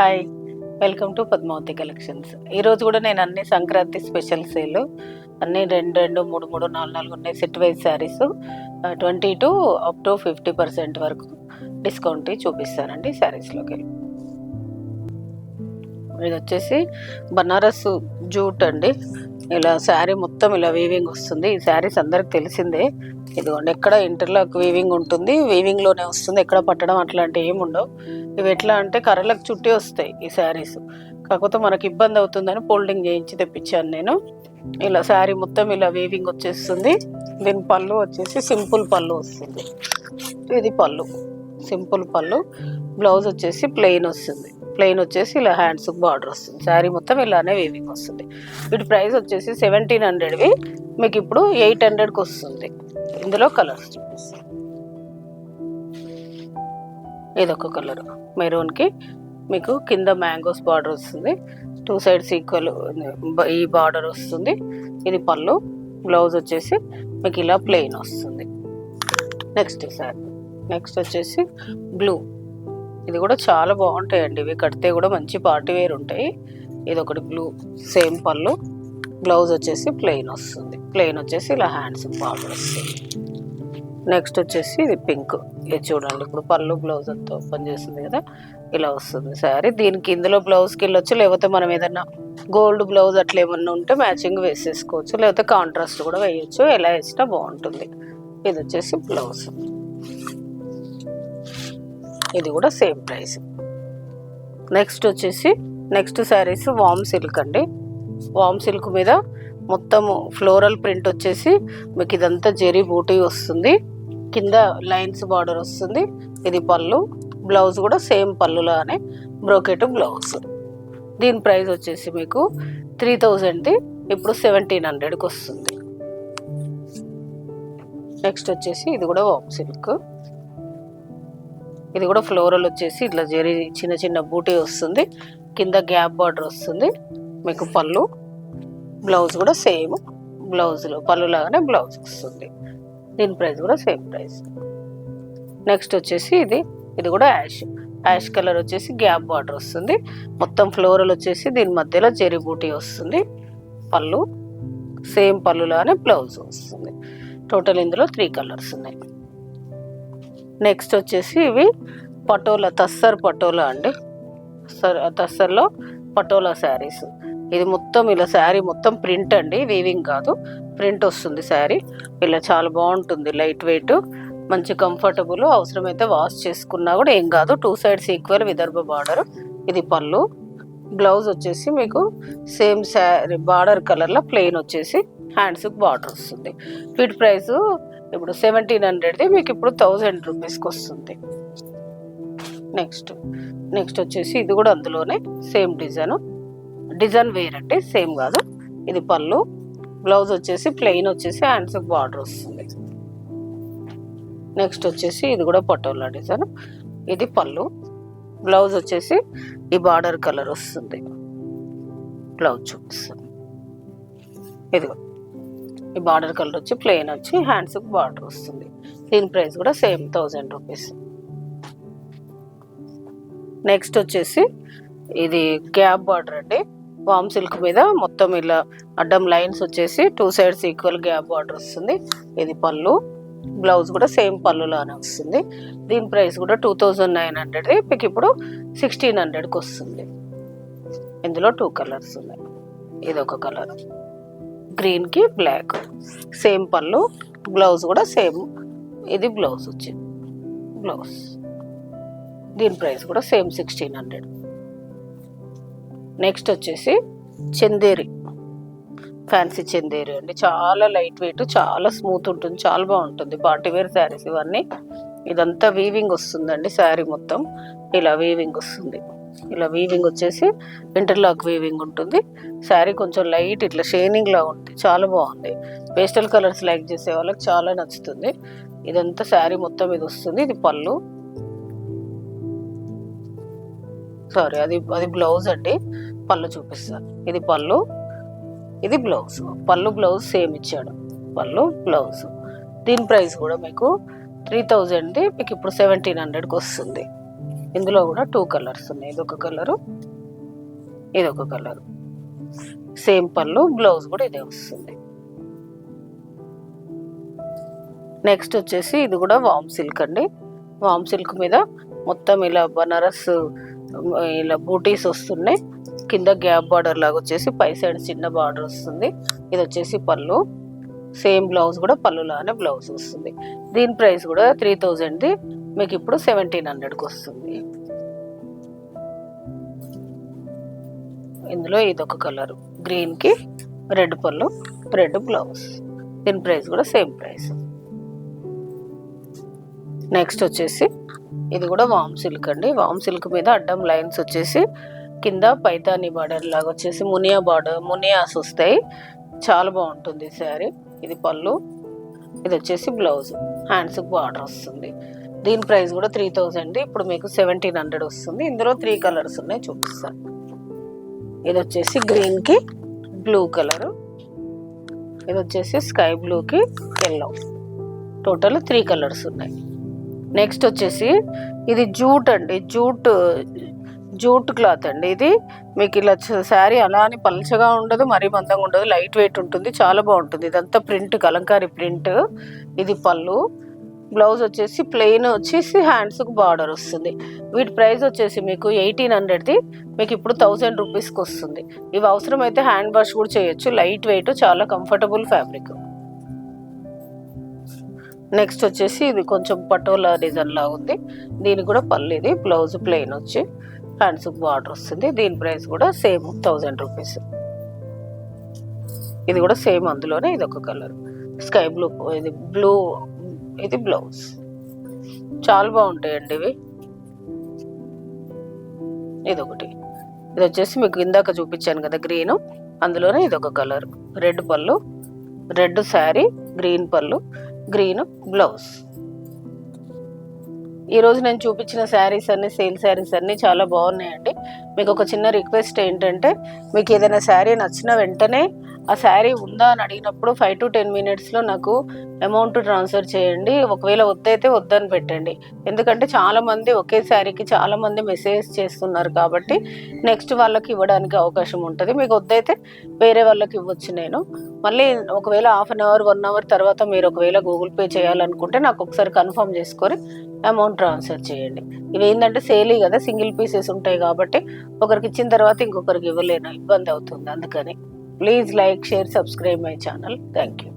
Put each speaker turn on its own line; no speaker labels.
Hi, welcome to Padmavathi collections. ఈరోజు కూడా నేను అన్ని సంక్రాంతి స్పెషల్ సేల్ అన్నీ 2 2 3 3 4 4 ఉన్నాయి. Set wise saris 20 to up to 50% వరకు డిస్కౌంట్ చూపిస్తానండి. శారీస్లోకి ఇది వచ్చేసి బనారస్ జూట్ అండి. ఇలా శారీ మొత్తం ఇలా వీవింగ్ వస్తుంది. ఈ శారీస్ అందరికి తెలిసిందే. ఇదిగోండి, ఎక్కడ ఇంటర్లాక్ వీవింగ్ ఉంటుంది, వీవింగ్లోనే వస్తుంది, ఎక్కడ పట్టడం అట్లాంటివి ఏమి ఉండవు. ఇవి ఎట్లా అంటే కర్రలకు చుట్టి వస్తాయి ఈ శారీస్. కాకపోతే మనకి ఇబ్బంది అవుతుందని ఫోల్డింగ్ చేయించి తెప్పించాను నేను. ఇలా శారీ మొత్తం ఇలా వీవింగ్ వచ్చేస్తుంది. దీని పళ్ళు వచ్చేసి సింపుల్ పళ్ళు వస్తుంది. ఇది పళ్ళు, సింపుల్ పళ్ళు. బ్లౌజ్ వచ్చేసి ప్లెయిన్ వస్తుంది. ప్లెయిన్ వచ్చేసి ఇలా హ్యాండ్స్ బార్డర్ వస్తుంది. శారీ మొత్తం ఇలానే వీవింగ్ వస్తుంది. వీటి ప్రైస్ వచ్చేసి 1700వి మీకు ఇప్పుడు 800కి వస్తుంది. ఇందులో కలర్స్ చూపిస్తాను. ఇదొక కలర్ మెరూన్కి మీకు కింద మ్యాంగోస్ బార్డర్ వస్తుంది. 2 సైడ్స్ ఈక్వల్ ఈ బార్డర్ వస్తుంది. ఇది పళ్ళు. బ్లౌజ్ వచ్చేసి మీకు ఇలా ప్లెయిన్ వస్తుంది. నెక్స్ట్ వచ్చేసి బ్లూ. ఇది కూడా చాలా బాగుంటాయండి. ఇవి కడితే కూడా మంచి పార్టీ వేర్ ఉంటాయి. ఇది ఒకటి బ్లూ, సేమ్ పళ్ళు. బ్లౌజ్ వచ్చేసి ప్లెయిన్ వస్తుంది. ప్లెయిన్ వచ్చేసి ఇలా హ్యాండ్స్ బార్డర్ వస్తుంది. నెక్స్ట్ వచ్చేసి ఇది పింక్. ఇది చూడండి, ఇప్పుడు పళ్ళు బ్లౌజ్ అంతా ఓపెన్ చేస్తుంది కదా, ఇలా వస్తుంది శారీ. దీనికి ఇందులో బ్లౌజ్కి వెళ్ళొచ్చు, లేకపోతే మనం ఏదన్నా గోల్డ్ బ్లౌజ్ అట్లా ఏమన్నా ఉంటే మ్యాచింగ్ వేసేసుకోవచ్చు, లేకపోతే కాంట్రాస్ట్ కూడా వేయచ్చు. ఎలా వేసినా బాగుంటుంది. ఇది వచ్చేసి బ్లౌజ్. ఇది కూడా సేమ్ ప్రైస్. నెక్స్ట్ వచ్చేసి నెక్స్ట్ శారీస్ వామ్ సిల్క్ అండి. వామ్ సిల్క్ మీద మొత్తము ఫ్లోరల్ ప్రింట్ వచ్చేసి మీకు ఇదంతా జెరీ బూటీ వస్తుంది. కింద లైన్స్ బార్డర్ వస్తుంది. ఇది పళ్ళు. బ్లౌజ్ కూడా సేమ్ పళ్ళులానే బ్రోకెట్ బ్లౌజ్. దీని ప్రైస్ వచ్చేసి మీకు 3000ది ఇప్పుడు 1700కి వస్తుంది. నెక్స్ట్ వచ్చేసి ఇది కూడా వామ్ సిల్క్. ఇది కూడా ఫ్లోరల్ వచ్చేసి ఇట్లా జరీ చిన్న చిన్న బూటీ వస్తుంది. కింద గ్యాప్ బార్డర్ వస్తుంది. మీకు పళ్ళు. బ్లౌజ్ కూడా సేమ్ బ్లౌజ్లో పళ్ళు లాగానే బ్లౌజ్ వస్తుంది. దీని ప్రైస్ కూడా సేమ్ ప్రైస్. నెక్స్ట్ వచ్చేసి ఇది కూడా యాష్ కలర్ వచ్చేసి గ్యాప్ బార్డర్ వస్తుంది. మొత్తం ఫ్లోరల్ వచ్చేసి దీని మధ్యలో జరీ బూటీ వస్తుంది. పళ్ళు సేమ్ పళ్ళు లాగానే బ్లౌజ్ వస్తుంది. టోటల్ ఇందులో 3 కలర్స్ ఉన్నాయి. నెక్స్ట్ వచ్చేసి ఇవి పటోలా, తస్సర్ పటోలా అండి. తస్సర్లో పటోలా శారీస్. ఇది మొత్తం ఇలా శారీ మొత్తం ప్రింట్ అండి, వీవింగ్ కాదు, ప్రింట్ వస్తుంది శారీ. ఇలా చాలా బాగుంటుంది, లైట్ వెయిట్, మంచి కంఫర్టబుల్. అవసరమైతే వాష్ చేసుకున్నా కూడా ఏం కాదు. 2 సైడ్స్ ఈక్వల్ విదర్భ బార్డర్. ఇది పళ్ళు. బ్లౌజ్ వచ్చేసి మీకు సేమ్ శారీ బార్డర్ కలర్లో ప్లెయిన్ వచ్చేసి హ్యాండ్స్కి బార్డర్ వస్తుంది. వీటి ప్రైస్ ఇప్పుడు 1700ది మీకు ఇప్పుడు 1000 రూపీస్కి వస్తుంది. నెక్స్ట్ వచ్చేసి ఇది కూడా అందులోనే సేమ్ డిజైన్ వేర్ అంటే సేమ్ కాదు. ఇది పళ్ళు. బ్లౌజ్ వచ్చేసి ప్లెయిన్ వచ్చేసి హ్యాండ్స్కి బార్డర్ వస్తుంది. నెక్స్ట్ వచ్చేసి ఇది కూడా పటోలా డిజైన్. ఇది పళ్ళు. బ్లౌజ్ వచ్చేసి ఈ బార్డర్ కలర్ వస్తుంది. బ్లౌజ్ చూపిస్తుంది. ఇదిగో ఈ బార్డర్ కలర్ వచ్చి ప్లెయిన్ వచ్చి హ్యాండ్స్కి బార్డర్ వస్తుంది. దీని ప్రైస్ కూడా సేమ్ 1000 రూపీస్. నెక్స్ట్ వచ్చేసి ఇది గ్యాప్ బార్డర్ అండి. వామ్ సిల్క్ మీద మొత్తం ఇలా అడ్డం లైన్స్ వచ్చేసి 2 సైడ్స్ ఈక్వల్ గ్యాప్ బార్డర్ వస్తుంది. ఇది పళ్ళు. బ్లౌజ్ కూడా సేమ్ పళ్ళులానే వస్తుంది. దీని ప్రైస్ కూడా 2900. మీకు ఇప్పుడు 1600కి వస్తుంది. ఇందులో 2 కలర్స్ ఉన్నాయి. ఇది ఒక కలర్ గ్రీన్కి బ్లాక్. సేమ్ పళ్ళు. బ్లౌజ్ కూడా సేమ్. ఇది బ్లౌజ్ వచ్చింది. బ్లౌజ్. దీని ప్రైస్ కూడా సేమ్ 1600. నెక్స్ట్ వచ్చేసి చందేరి, ఫ్యాన్సీ చందేరి అండి. చాలా లైట్ వెయిట్, చాలా స్మూత్ ఉంటుంది, చాలా బాగుంటుంది. పార్టీ వేర్ శారీస్ ఇవన్నీ. ఇదంతా వీవింగ్ వస్తుందండి. శారీ మొత్తం ఇలా వీవింగ్ వస్తుంది. ఇలా వీవింగ్ వచ్చేసి ఇంటర్లాక్ వీవింగ్ ఉంటుంది. శారీ కొంచెం లైట్ ఇట్లా షైనింగ్ లా ఉంటుంది, చాలా బాగుంది. పేస్టల్ కలర్స్ లైక్ చేసే వాళ్ళకి చాలా నచ్చుతుంది. ఇదంతా శారీ మొత్తం ఇది వస్తుంది. ఇది పళ్ళు. సారీ, అది బ్లౌజ్ అండి. పళ్ళు చూపిస్తాను. ఇది పళ్ళు, ఇది బ్లౌజ్. పళ్ళు బ్లౌజ్ సేమ్ ఇచ్చాడు. పళ్ళు బ్లౌజ్. దీని ప్రైస్ కూడా మీకు 3000ది మీకు ఇప్పుడు 1700కి వస్తుంది. ఇందులో కూడా 2 కలర్స్ ఉన్నాయి. ఇదొక కలరు, ఇదొక కలరు. సేమ్ పళ్ళు, బ్లౌజ్ కూడా ఇదే వస్తుంది. నెక్స్ట్ వచ్చేసి ఇది కూడా వామ్ సిల్క్ అండి. వామ్ సిల్క్ మీద మొత్తం ఇలా బనారస్ ఇలా బూటీస్ వస్తున్నాయి. కింద గ్యాప్ బార్డర్ లాగా వచ్చేసి పై సైడ్ చిన్న బార్డర్ వస్తుంది. ఇది వచ్చేసి పళ్ళు, సేమ్ బ్లౌజ్ కూడా పళ్ళులానే బ్లౌజ్ వస్తుంది. దీని ప్రైస్ కూడా 3000ది మీకు ఇప్పుడు 1700కి వస్తుంది. ఇందులో ఇదొక కలర్, గ్రీన్కి రెడ్ పళ్ళు, రెడ్ బ్లౌజ్. దీని ప్రైస్ కూడా సేమ్ ప్రైస్. నెక్స్ట్ వచ్చేసి ఇది కూడా వామ్ సిల్క్ అండి. వామ్ సిల్క్ మీద అడ్డం లైన్స్ వచ్చేసి కింద పైతాని బార్డర్ లాగా వచ్చేసి మునియాస్ వస్తాయి. చాలా బాగుంటుంది శారీ. ఇది పళ్ళు, ఇది వచ్చేసి బ్లౌజ్, హ్యాండ్స్కి బార్డర్ వస్తుంది. దీని ప్రైస్ కూడా 3000. ఇప్పుడు మీకు 1700 వస్తుంది. ఇందులో 3 కలర్స్ ఉన్నాయి, చూపిస్తాను. ఇది వచ్చేసి గ్రీన్కి బ్లూ కలరు, ఇది వచ్చేసి స్కై బ్లూకి ఎల్లో. టోటల్ 3 కలర్స్ ఉన్నాయి. నెక్స్ట్ వచ్చేసి ఇది జూట్ అండి. జూట్ క్లాత్ అండి. ఇది మీకు ఇలా శారీ అలా అని పల్చగా ఉండదు, మరీ మందంగా ఉండదు, లైట్ వెయిట్ ఉంటుంది, చాలా బాగుంటుంది. ఇదంతా ప్రింట్, కలంకారీ ప్రింట్. ఇది పళ్ళు, బ్లౌజ్ వచ్చేసి ప్లెయిన్ వచ్చేసి హ్యాండ్స్కి బార్డర్ వస్తుంది. వీటి ప్రైస్ వచ్చేసి మీకు 1800ది మీకు ఇప్పుడు 1000 రూపీస్కి వస్తుంది. ఇవి అవసరమైతే హ్యాండ్ వాష్ కూడా చేయొచ్చు. లైట్ వెయిట్, చాలా కంఫర్టబుల్ ఫ్యాబ్రిక్. నెక్స్ట్ వచ్చేసి ఇది కొంచెం పటోలా డిజైన్ లాగా ఉంది. దీనికి కూడా పళ్ళు, ఇది బ్లౌజ్ ప్లెయిన్ వచ్చి హ్యాండ్స్ బార్డర్ వస్తుంది. దీని ప్రైస్ కూడా సేమ్ 1000 రూపీస్. ఇది కూడా సేమ్, అందులోనే ఇది ఒక కలర్ స్కై బ్లూ, ఇది బ్లూ, ఇది బ్లౌజ్. చాలా బాగుంటాయండి ఇవి. ఇదొకటి, ఇది వచ్చేసి మీకు ఇందాక చూపించాను కదా గ్రీన్, అందులోనే ఇది ఒక కలర్. రెడ్ పళ్ళు, రెడ్ శారీ, గ్రీన్ పళ్ళు, గ్రీన్ బ్లౌజ్. ఈరోజు నేను చూపించిన శారీస్ అన్ని సేల్ శారీస్ అన్నీ చాలా బాగున్నాయండి. మీకు ఒక చిన్న రిక్వెస్ట్ ఏంటంటే, మీకు ఏదైనా శారీ నచ్చిన వెంటనే ఆ శారీ ఉందా అని అడిగినప్పుడు 5 to 10 minutesలో నాకు అమౌంట్ ట్రాన్స్ఫర్ చేయండి. ఒకవేళ వద్దయితే వద్దని పెట్టండి. ఎందుకంటే చాలామంది ఒకే శారీకి చాలామంది మెసేజ్ చేస్తున్నారు కాబట్టి నెక్స్ట్ వాళ్ళకి ఇవ్వడానికి అవకాశం ఉంటుంది. మీకు వద్దయితే వేరే వాళ్ళకి ఇవ్వచ్చు. నేను మళ్ళీ ఒకవేళ హాఫ్ అన్ అవర్ 1 hour తర్వాత మీరు ఒకవేళ గూగుల్ పే చేయాలనుకుంటే నాకు ఒకసారి కన్ఫర్మ్ చేసుకొని అమౌంట్ ట్రాన్స్ఫర్ చేయండి. ఇవి ఏంటంటే సేలీ కదా, సింగిల్ పీసెస్ ఉంటాయి కాబట్టి ఒకరికి ఇచ్చిన తర్వాత ఇంకొకరికి ఇవ్వలేను, ఇబ్బంది అవుతుంది. అందుకని please like, share, subscribe my channel. Thank you.